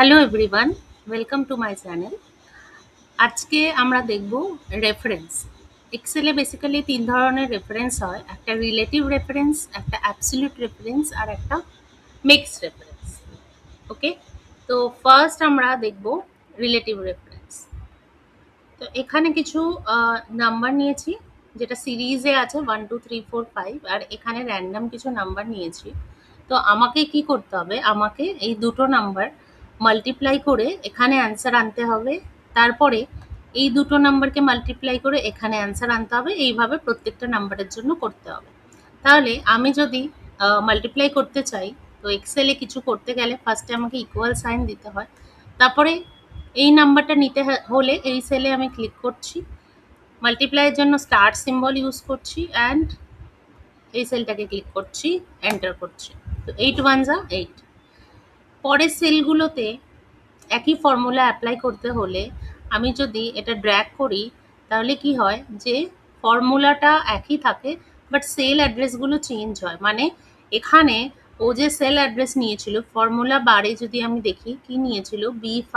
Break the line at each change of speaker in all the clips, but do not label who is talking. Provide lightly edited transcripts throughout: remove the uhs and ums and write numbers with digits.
Hello everyone, welcome to my channel. আজকে আমরা দেখব রেফারেন্স। এক্সেলে বেসিক্যালি ৩ ধরনের রেফারেন্স হয়। একটা রিলেটিভ রেফারেন্স, একটা অ্যাবসলিউট রেফারেন্স আর একটা মিক্সড রেফারেন্স। ওকে? তো ফার্স্ট আমরা দেখব রিলেটিভ রেফারেন্স। তো এখানে কিছু নাম্বার নিয়েছি, যেটা সিরিজে আছে 1, 2, 3, 4, 5 আর এখানে র‍্যান্ডম কিছু নাম্বার নিয়েছি। তো আমাকে কি করতে হবে? আমাকে এই দুটো নাম্বার মাল্টিপ্লাই করে এখানে অ্যান্সার আনতে হবে। তারপরে এই দুটো নাম্বারকে মাল্টিপ্লাই করে এখানে অ্যান্সার আনতে হবে। এইভাবে প্রত্যেকটা নাম্বারের জন্য করতে হবে। তাহলে আমি যদি মাল্টিপ্লাই করতে চাই, তো এক্সেলে কিছু করতে গেলে ফার্স্টে আমাকে ইকুয়াল সাইন দিতে হয়। তারপরে এই নাম্বারটা নিতে হলে এই সেলে আমি ক্লিক করছি, মাল্টিপ্লাইয়ের জন্য স্টার সিম্বল ইউজ করছি অ্যান্ড এই সেলটাকে ক্লিক করছি, এন্টার করছি। তো 8 1 যা 8। পরের সেলগুলোতে একই ফর্মুলা অ্যাপ্লাই করতে হলে আমি যদি এটা ড্র্যাগ করি, তাহলে কি হয় যে ফর্মুলাটা একই থাকে, বাট সেল অ্যাড্রেসগুলো চেঞ্জ হয়। মানে এখানে ও যে সেল অ্যাড্রেস নিয়েছিল ফর্মুলা বারে, যদি আমি দেখি কি নিয়েছিল, B5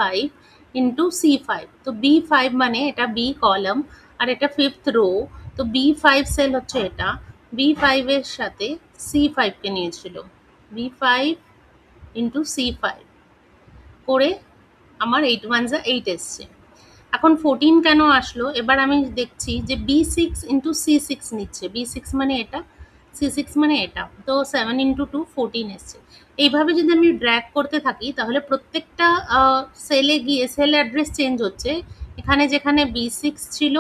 ইন্টু C5। তো B5 মানে এটা বি কলাম আর এটা 5th রো। তো B5 সেল হচ্ছে এটা, B5 এর সাথে C5 কে নিয়েছিল, B5 ইন্টু C5 করে আমার 8 1 যা 8 এসছে। এখন 14 কেন আসলো? এবার আমি দেখছি যে B6 ইন্টু C6 নিচ্ছে, B6 মানে এটা, C6 মানে এটা। তো 7 ইন্টু 2 14 এসছে। এইভাবে যদি আমি ড্র্যাগ করতে থাকি তাহলে প্রত্যেকটা সেলে গিয়ে সেল অ্যাড্রেস চেঞ্জ হচ্ছে। এখানে যেখানে B6 ছিল,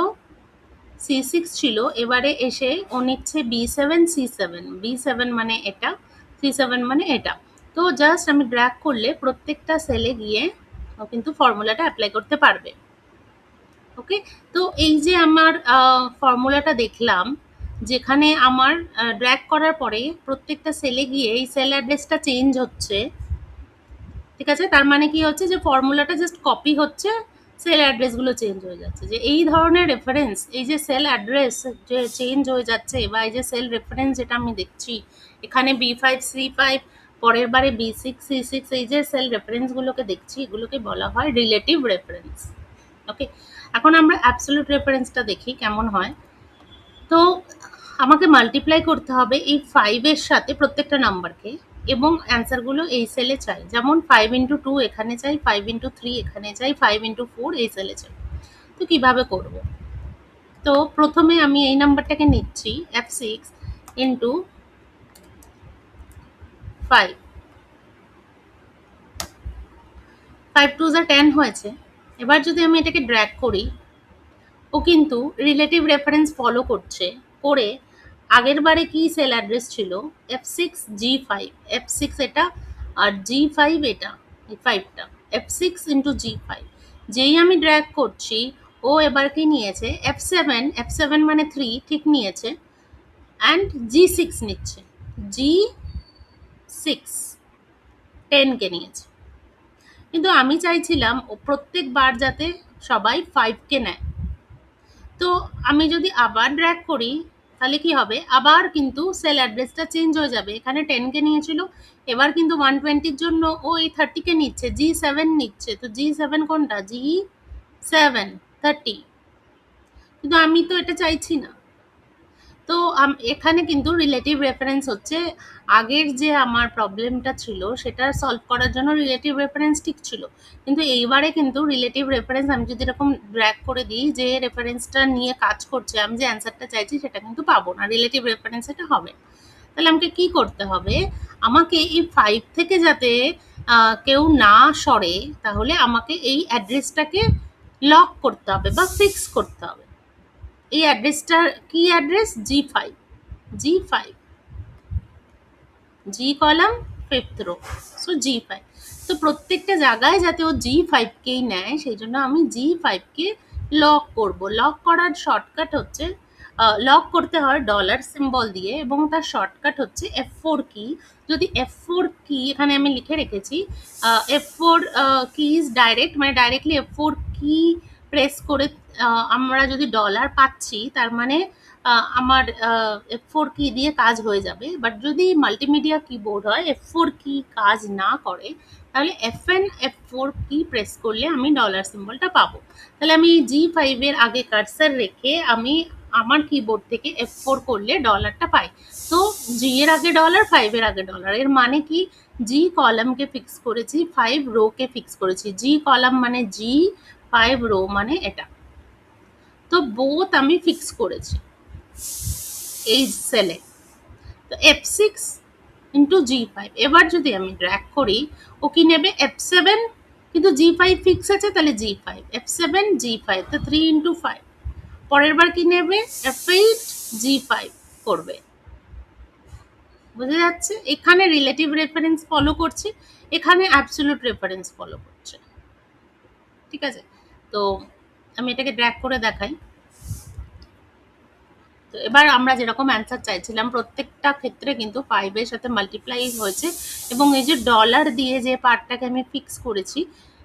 C6 ছিল, এবারে এসে ও নিচ্ছে B7 C7, B7 মানে এটা, C7 মানে এটা। তো জাস্ট আমি ড্র্যাগ করলে প্রত্যেকটা সেলে গিয়ে ও কিন্তু ফর্মুলাটা অ্যাপ্লাই করতে পারবে। ওকে? তো এই যে আমার ফর্মুলাটা দেখলাম, যেখানে আমার ড্র্যাগ করার পরে প্রত্যেকটা সেলে গিয়ে এই সেল অ্যাড্রেসটা চেঞ্জ হচ্ছে। ঠিক আছে? তার মানে কি হচ্ছে যে ফর্মুলাটা জাস্ট কপি হচ্ছে, সেল অ্যাড্রেসগুলো চেঞ্জ হয়ে যাচ্ছে। যে এই ধরনের রেফারেন্স, এই যে সেল অ্যাড্রেস যে চেঞ্জ হয়ে যাচ্ছে বা এই যে সেল রেফারেন্স যেটা আমি দেখছি, এখানে B5 C5, পরের বারে B6 C6, এই যে সেল রেফারেন্সগুলোকে দেখছি, এগুলোকে বলা হয় রিলেটিভ রেফারেন্স। ওকে? এখন আমরা অ্যাবসলিউট রেফারেন্সটা দেখি কেমন হয়। তো আমাকে মাল্টিপ্লাই করতে হবে এই 5 এর সাথে প্রত্যেকটা নাম্বারকে, এবং অ্যান্সারগুলো এই সেলে চাই। যেমন 5 ইন্টু 2 এখানে চাই, 5 ইন্টু 3 এখানে চাই, 5 ইন্টু 4 এই সেলে চাই। তো কিভাবে করব? তো প্রথমে আমি এই নাম্বারটাকে নিচ্ছি, F6 ইন্টু 5, 5 2 যা 10 হয়েছে। এবার যদি আমি এটাকে ড্র্যাগ করি, ও কিন্তু রিলেটিভ রেফারেন্স ফলো করছে, করে আগের বারে কি সেল অ্যাড্রেস ছিল, F6 G5, F6 এটা আর G5 এটা, এই 5টা F6 ইন্টু G5। যেই আমি ড্র্যাগ করছি, ও এবার কি নিয়েছে, F7, F7 মানে 3 ঠিক নিয়েছে, অ্যান্ড G6 নিচ্ছে, G6 10 কে নিয়েছে। কিন্তু আমি চাইছিলাম ও প্রত্যেকবার যাতে সবাই 5 কে নেয়। তো আমি যদি আবার ড্র্যাগ করি, তাহলে কি হবে, আবার কিন্তু সেল অ্যাড্রেসটা চেঞ্জ হয়ে যাবে। এখানে 10 কে নিয়েছিল, এবার কিন্তু 120 জন্য ও এই 30 কে নিচ্ছে, G7 নিচ্ছে। তো G7 কোনটা, G7 30। কিন্তু আমি তো এটা চাইছি না। তো এখানে কিন্তু রিলেটিভ রেফারেন্স হচ্ছে, আগের যে আমার প্রবলেমটা ছিল সেটা সলভ করার জন্য রিলেটিভ রেফারেন্স ঠিক ছিল। কিন্তু এইবারে কিন্তু রিলেটিভ রেফারেন্স আমি যদি এরকম ড্র্যাগ করে দিই, যে রেফারেন্সটা নিয়ে কাজ করছে, আমি যে অ্যান্সারটা চাইছি সেটা কিন্তু পাবো না, রিলেটিভ রেফারেন্স এটা হবে। তাহলে আমাকে কি করতে হবে, আমাকে এই 5 থেকে যাতে কেউ না সরে, তাহলে আমাকে এই অ্যাড্রেসটাকে লক করতে হবে বা ফিক্স করতে হবে। এই অ্যাড্রেসটার কি address, G5, G5, G column 5th row, so G5। তো প্রত্যেকটা জায়গায় যাতে ও G5 কেই নেয়, সেই জন্য আমি G5 কে লক করব। লক করার শর্টকাট হচ্ছে, লক করতে হয় ডলার সিম্বল দিয়ে, এবং তার শর্টকাট হচ্ছে F4 কি। যদি F4 কি এখানে আমি লিখে রেখেছি, F4 কিজ ডাইরেক্ট, মানে ডাইরেক্টলি F4 কি প্রেস করে আমরা যদি ডলার পাচ্ছি, তার মানে আমার F4 কি দিয়ে কাজ হয়ে যাবে। বাট যদি মাল্টিমিডিয়া কিবোর্ড হয়, F4 কি কাজ না করে, তাহলে F4 কি প্রেস করলে আমি ডলার সিম্বলটা পাবো। তাহলে আমি G5 এর আগে কার্সার রেখে আমি আমার কিবোর্ড থেকে F4 করলে ডলারটা পাই। তো G এর আগে ডলার, 5 এর আগে ডলার, এর মানে কি G কলামকে ফিক্স করেছি, 5 রোকে ফিক্স করেছি। G কলাম মানে G, 5 রো মানে এটা। তো বোথ আমি ফিক্স করেছি এই সেলে। তো F6 ইন্টু G5। এবার যদি আমি ড্র্যাগ করি, ও কি নেবে F7, কিন্তু G5 ফিক্স আছে, তাহলে G5, F7 G5, তো 3 ইন্টু 5। পরের বার কি নেবে F8 G5 করবে। বোঝা যাচ্ছে? এখানে রিলেটিভ রেফারেন্স ফলো করছি, এখানে অ্যাবসলিউট রেফারেন্স ফলো করছে। ঠিক আছে? তো আমি এটাকে ড্র্যাগ করে দেখাই। তো এবার আমরা যেরকম অ্যান্সার চাইছিলাম প্রত্যেকটা ক্ষেত্রে কিন্তু 5 এর সাথে মাল্টিপ্লাই হয়েছে, এবং এই যে ডলার দিয়ে যে পার্টটাকে আমি ফিক্স করেছি,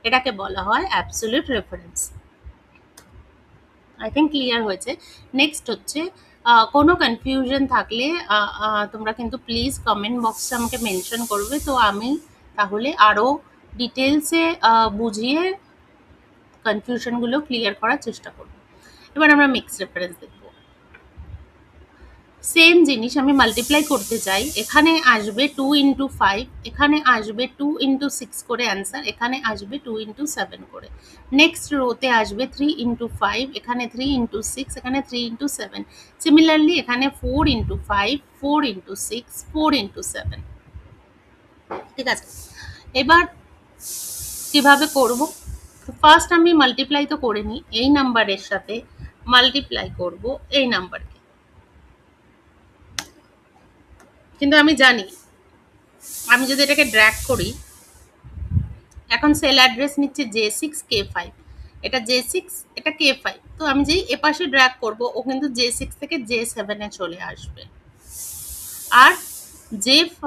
এটাকে বলা হয় absolute reference. I think clear হয়েছে। নেক্সট হচ্ছে কোনো কনফিউশন থাকলে তোমরা কিন্তু প্লিজ কমেন্ট বক্সে আমাকে মেনশন করবে, তো আমি তাহলে আরও ডিটেলসে বুঝিয়ে কনফিউশনগুলো ক্লিয়ার করার চেষ্টা করব। এবার আমরা মিক্স রেফারেন্স দেখব। সেম জিনিস আমি মাল্টিপ্লাই করতে চাই, এখানে আসবে 2 ইন্টু 5, এখানে আসবে 2 ইন্টু 6 করে অ্যান্সার, এখানে আসবে 2 ইন্টু 7 করে। নেক্সট রোতে আসবে 3 ইন্টু 5, এখানে 3 ইন্টু 6, এখানে 3 ইন্টু 7। সিমিলারলি এখানে 4 ইন্টু 5, 4 ইন্টু 6, 4 ইন্টু 7। ঠিক আছে? এবার কিভাবে করব? ফার্স্ট আমি মাল্টিপ্লাই তো করে নিই, এই নাম্বারের সাথে মাল্টিপ্লাই করব এই নাম্বারকে। কিন্তু আমি জানি আমি যদি এটাকে ড্র্যাগ করি, এখন সেল অ্যাড্রেস নিচ্ছে J6 K5, এটা J6, এটা K5। তো আমি যেই এপাশে ড্র্যাগ করব, ও কিন্তু J6 থেকে J7 এ চলে আসবে, আর J5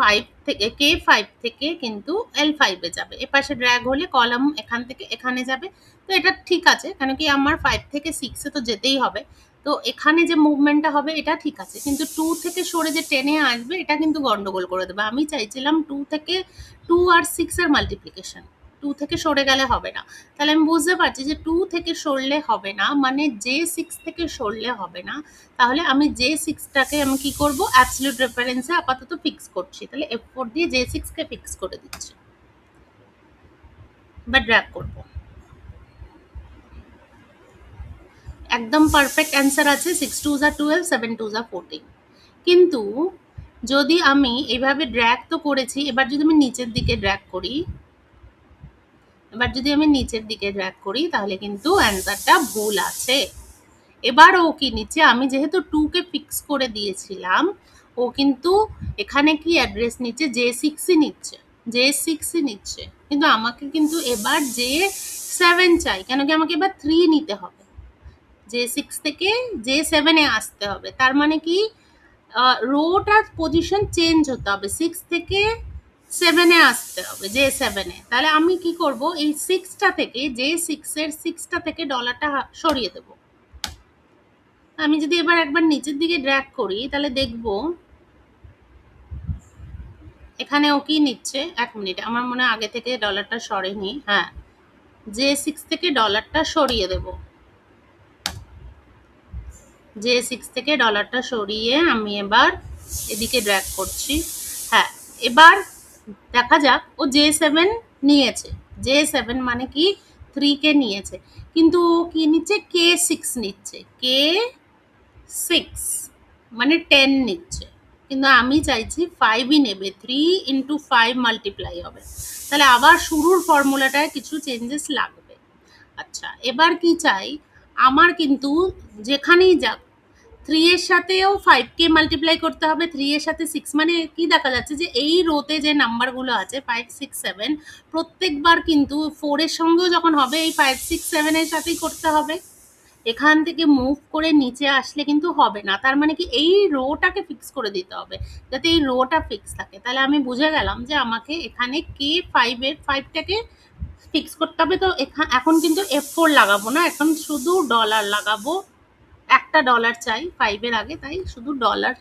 থেকে K5 থেকে কিন্তু L5 এ যাবে। এপাশে ড্র্যাগ হলে কলাম এখান থেকে এখানে যাবে। তো এটা ঠিক আছে, কেন কি আমার 5 থেকে 6 এ তো যেতেই হবে। তো এখানে যে মুভমেন্টটা হবে এটা ঠিক আছে, কিন্তু 2 থেকে সরে যে 10 এ আসবে এটা কিন্তু গন্ডগোল করে দেবে। আমি চাইছিলাম 2 থেকে 2 আর 6 এর মাল্টিপ্লিকেশন, 2 থেকে সরে গেলে হবে না। তাহলে আমি বুঝতে পারছি যে 2 থেকে সরলে হবে না, মানে J6 থেকে সরলে হবে না। তাহলে আমি J6টাকে আমি কি করব, অ্যাবসলিউট রেফারেন্সে আপাতত ফিক্স করছি। তাহলে F4 দিয়ে J6 কে ফিক্স করে দিচ্ছি, বা ড্র্যাগ করব। একদম পারফেক্ট অ্যান্সার আছে, 6 2 যা 12, 7 2 যা 14। কিন্তু যদি আমি এইভাবে ড্র্যাগ তো করেছি, এবার যদি আমি নিচের দিকে ড্র্যাগ করি, তাহলে কিন্তু অ্যান্সারটা ভুল আছে। এবার ও কি নিচ্ছে, আমি যেহেতু 2 কে ফিক্স করে দিয়েছিলাম, ও কিন্তু এখানে কি অ্যাড্রেস নিচ্ছে, J6ই নিচ্ছে, J6ই নিচ্ছে। কিন্তু আমাকে কিন্তু এবার J7 চাই, কেন কি আমাকে এবার 3 নিতে হবে, J6 থেকে J7 এ আসতে হবে। তার মানে কি রোটার পজিশন চেঞ্জ হতে হবে, 6 থেকে 7 এ আসতে হবে, J7 এ। তাহলে আমি কি করব, এই 6টা থেকে J6 এর 6টা থেকে ডলারটা সরিয়ে দেব। আমি যদি এবার একবার নিচের দিকে ড্র্যাগ করি, তাহলে দেখব এখানে ও কি নিচ্ছে। 1 মিনিট, আমার মনে হয় আগে থেকে ডলারটা সরেনি। হ্যাঁ, J6 থেকে ডলারটা সরিয়ে দেব, J6 থেকে ডলারটা সরিয়ে আমি এবার এদিকে ড্র্যাগ করছি। হ্যাঁ, এবার দেখা যাক, ও J7 নিয়েছে, J7 মানে কি 3 কে নিয়েছে, কিন্তু ও কি নিচ্ছে, K6 নিচ্ছে, K6 মানে 10 নিচ্ছে। কিন্তু আমি চাইছি 5ই নেবে, 3 ইন্টু 5 মাল্টিপ্লাই হবে। তাহলে আবার শুরুর ফর্মুলাটায় কিছু চেঞ্জেস লাগবে। আচ্ছা, এবার কি চাই, আমার কিন্তু যেখানেই যাক 3 এর সাথেও 5 কে মাল্টিপ্লাই করতে হবে, 3 এর সাথে 6, মানে কি দেখা যাচ্ছে যে এই রোতে যে নাম্বারগুলো আছে 5 6 7, প্রত্যেকবার কিন্তু 4 এর সঙ্গেও যখন হবে এই 5 6 7 এর সাথেই করতে হবে। এখান থেকে মুভ করে নিচে আসলে কিন্তু হবে না। তার মানে কি এই রোটাকে ফিক্স করে দিতে হবে, যাতে এই রোটা ফিক্স থাকে। তাহলে আমি বুঝে গেলাম যে আমাকে এখানে K5 এর 5টাকে ফিক্স করতে হবে। তো এখন কিন্তু F4 লাগাবো না, এখন শুধু ডলার লাগাবো, একটা ডলার চাই 5 এর আগে, তাই শুধু ডলার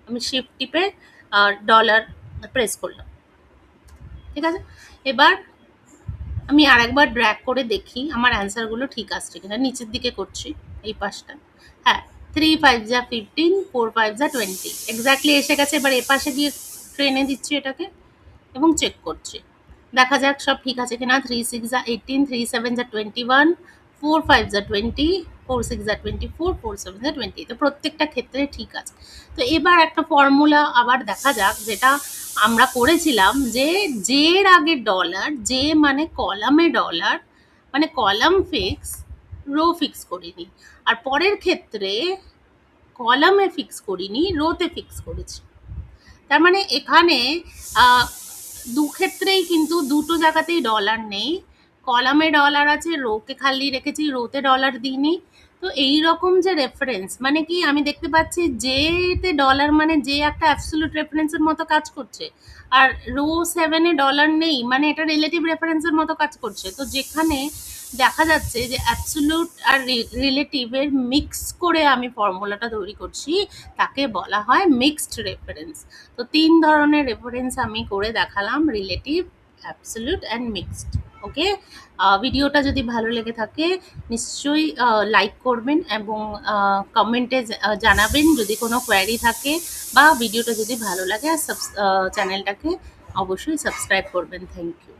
আমি শিফট টিপে ডলার প্রেস করলাম। ঠিক আছে, এবার আমি আরেকবার ড্র্যাগ করে দেখি আমার অ্যান্সারগুলো ঠিক আসছে কিনা। নিচের দিকে করছি এই পাশটা। হ্যাঁ, 3 5 যা 15, 4 5 যা 20 এক্স্যাক্টলি এসে গেছে। এবার এপাশে গিয়ে ট্রেনে দিচ্ছি এটাকে এবং চেক করছি, দেখা যাক সব ঠিক আছে কিনা। 3 6 যা 18, 3 7 যা 21, 4 5 যা 20, 4 6 যা 24, 4 7 যা 20। তো প্রত্যেকটা ক্ষেত্রে ঠিক আছে। তো এবার একটা ফর্মুলা আবার দেখা যাক, যেটা আমরা করেছিলাম, যে এর আগে ডলার, যে মানে কলামে ডলার, মানে কলাম ফিক্স, রো ফিক্স করিনি। আর পরের ক্ষেত্রে কলামে ফিক্স করিনি, রোতে ফিক্স করেছি। তার মানে এখানে আহ, দু ক্ষেত্রেই কিন্তু দুটো জায়গাতেই ডলার নেই। কলামে ডলার আছে, রোকে খালি রেখেছি, রোতে ডলার দিইনি। তো এই রকম যে রেফারেন্স, মানে কি আমি দেখতে পাচ্ছি যেতে ডলার মানে যে একটা অ্যাবসলিউট রেফারেন্সের মতো কাজ করছে, আর রো 7-এ ডলার নেই, মানে এটা রিলেটিভ রেফারেন্সের মতো কাজ করছে। তো যেখানে দেখা যাচ্ছে যে অ্যাবসলিউট আর রিলেটিভের মিক্স করে আমি ফর্মুলাটা তৈরি করছি, তাকে বলা হয় মিক্সড রেফারেন্স। তো 3 ধরনের রেফারেন্স আমি করে দেখালাম, রিলেটিভ, অ্যাবসলিউট অ্যান্ড মিক্সড। ওকে, ভিডিওটা যদি ভালো লেগে থাকে নিশ্চয়ই লাইক করবেন এবং কমেন্টে জানাবেন যদি কোনো কোয়ারি থাকে, বা ভিডিওটা যদি ভালো লাগে আর চ্যানেলটাকে অবশ্যই সাবস্ক্রাইব করবেন। Thank you.